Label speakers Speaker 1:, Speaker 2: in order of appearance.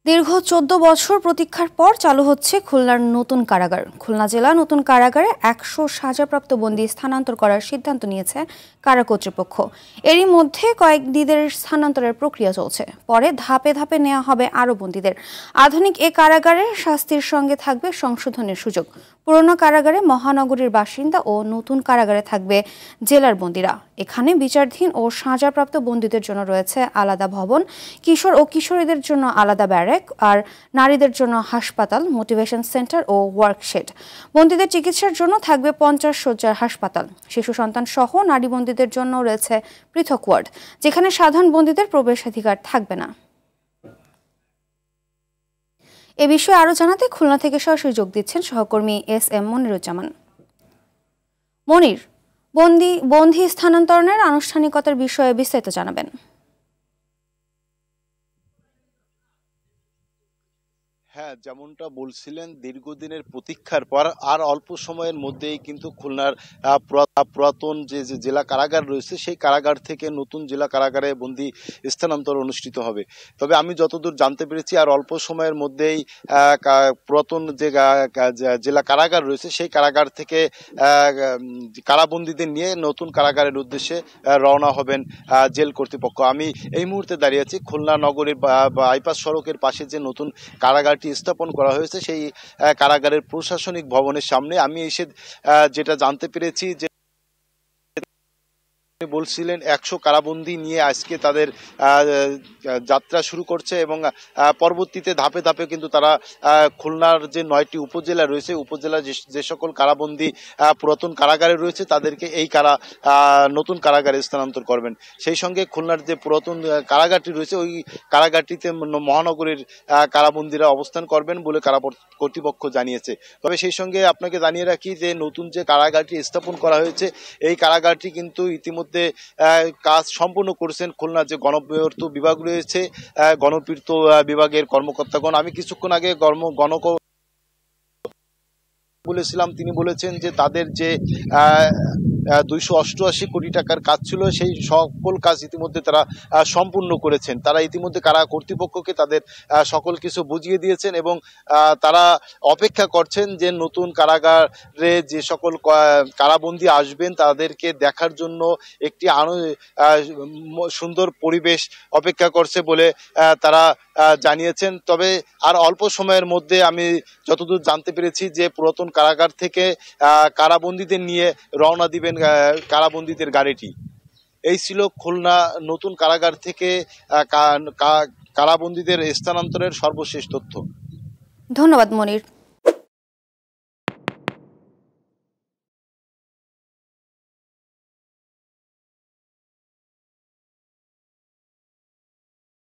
Speaker 1: দীর্ঘ ১৪ বছর প্রতীক্ষার পর চালু হচ্ছে খুলনার নতুন কারাগার। খুলনা জেলা নতুন কারাগারে ১০০ সাজাপ্রাপ্ত বন্দী স্থানান্তর করার সিদ্ধান্ত নিয়েছে কারা কর্তৃপক্ষ। এরই মধ্যে কয়েকদিনের স্থানান্তরের প্রক্রিয়া চলছে। পরে ধাপে ধাপে নেওয়া হবে আরও বন্দীদের। আধুনিক এ কারাগারে শাস্তির সঙ্গে থাকবে সংশোধনের সুযোগ। পুরনো কারাগারে মহানগরীর বাসিন্দা ও নতুন কারাগারে থাকবে জেলার বন্দীরা। এখানে বিচারাধীন ও সাজাপ্রাপ্ত বন্দীদের জন্য রয়েছে আলাদা ভবন, কিশোর ও কিশোরীদের জন্য আলাদা ব্যারেক, আর নারীদের জন্য হাসপাতাল, মোটিভেশন সেন্টার ও ওয়ার্কশেড। বন্দীদের চিকিৎসার জন্য থাকবে 50 শয্যার হাসপাতাল। শিশু সন্তান সহ নারী বন্দীদের জন্য রয়েছে পৃথক ওয়ার্ড, যেখানে সাধারণ বন্দীদের প্রবেশাধিকার থাকবে না। এ বিষয়ে আরও জানাতে খুলনা থেকে সরাসরি যোগ দিচ্ছেন সহকর্মী SM মনিরুজ্জামান। মনির, বন্দী স্থানান্তরণের আনুষ্ঠানিকতার বিষয়ে বিস্তারিত জানাবেন।
Speaker 2: হ্যাঁ, যেমনটা বলছিলেন, দীর্ঘদিনের প্রতীক্ষার পর আর অল্প সময়ের মধ্যেই কিন্তু খুলনার পুরাতন যে জেলা কারাগার রয়েছে সেই কারাগার থেকে নতুন জেলা কারাগারে বন্দী স্থানান্তর অনুষ্ঠিত হবে। তবে আমি যতদূর জানতে পেরেছি আর অল্প সময়ের মধ্যেই পুরাতন যে জেলা কারাগার রয়েছে সেই কারাগার থেকে কারাবন্দীদের নিয়ে নতুন কারাগারের উদ্দেশ্যে রওনা হবেন জেল কর্তৃপক্ষ। আমি এই মুহূর্তে দাঁড়িয়ে আছি খুলনা নগরীর বাইপাস সড়কের পাশে যে নতুন কারাগার স্থাপন করা হয়েছে সেই কারাগারের প্রশাসনিক ভবনের সামনে। আমি এসে যেটা জানতে পেরেছি যে বলছিলেন 100 কারাবন্দী নিয়ে আজকে তাদের যাত্রা শুরু করছে এবং পরবর্তীতে ধাপে ধাপে কিন্তু তারা খুলনার যে 9টি উপজেলা রয়েছে উপজেলার যে সকল কারাবন্দী পুরাতন কারাগারে রয়েছে তাদেরকে এই নতুন কারাগারে স্থানান্তর করবেন। সেই সঙ্গে খুলনার যে পুরাতন কারাগারটি রয়েছে ওই কারাগারটিতে মহানগরীর কারাবন্দীরা অবস্থান করবেন বলে কারা কর্তৃপক্ষ জানিয়েছে। তবে সেই সঙ্গে আপনাকে জানিয়ে রাখি যে নতুন যে কারাগারটি স্থাপন করা হয়েছে এই কারাগারটি কিন্তু ইতিমধ্যে কাজ সম্পূর্ণ করেছেন খুলনার যে গণপূর্ত বিভাগ রয়েছে গণপূর্ত বিভাগের কর্মকর্তাগণ। আমি কিছুক্ষণ আগে বলেছিলাম, তিনি বলেছেন যে তাদের যে 288 কোটি টাকার কাজ ছিল সেই সকল কাজ ইতিমধ্যে তারা সম্পূর্ণ করেছেন। তারা ইতিমধ্যে কারা কর্তৃপক্ষকে তাদের সকল কিছু বুঝিয়ে দিয়েছেন এবং তারা অপেক্ষা করছেন যে নতুন কারাগারে যে সকল কারাবন্দী আসবেন তাদেরকে দেখার জন্য একটি সুন্দর পরিবেশ অপেক্ষা করছে বলে তারা জানিয়েছেন। তবে আর অল্প সময়ের মধ্যে আমি যতদূর জানতে পেরেছি যে পুরাতন কারাগার থেকে কারাবন্দীদের নিয়ে রওনা দিবেন কারাবন্দীদের গাড়িটি। এই ছিল খুলনা নতুন কারাগার থেকে কারাবন্দীদের স্থানান্তরের সর্বশেষ তথ্য।
Speaker 1: ধন্যবাদ মনির।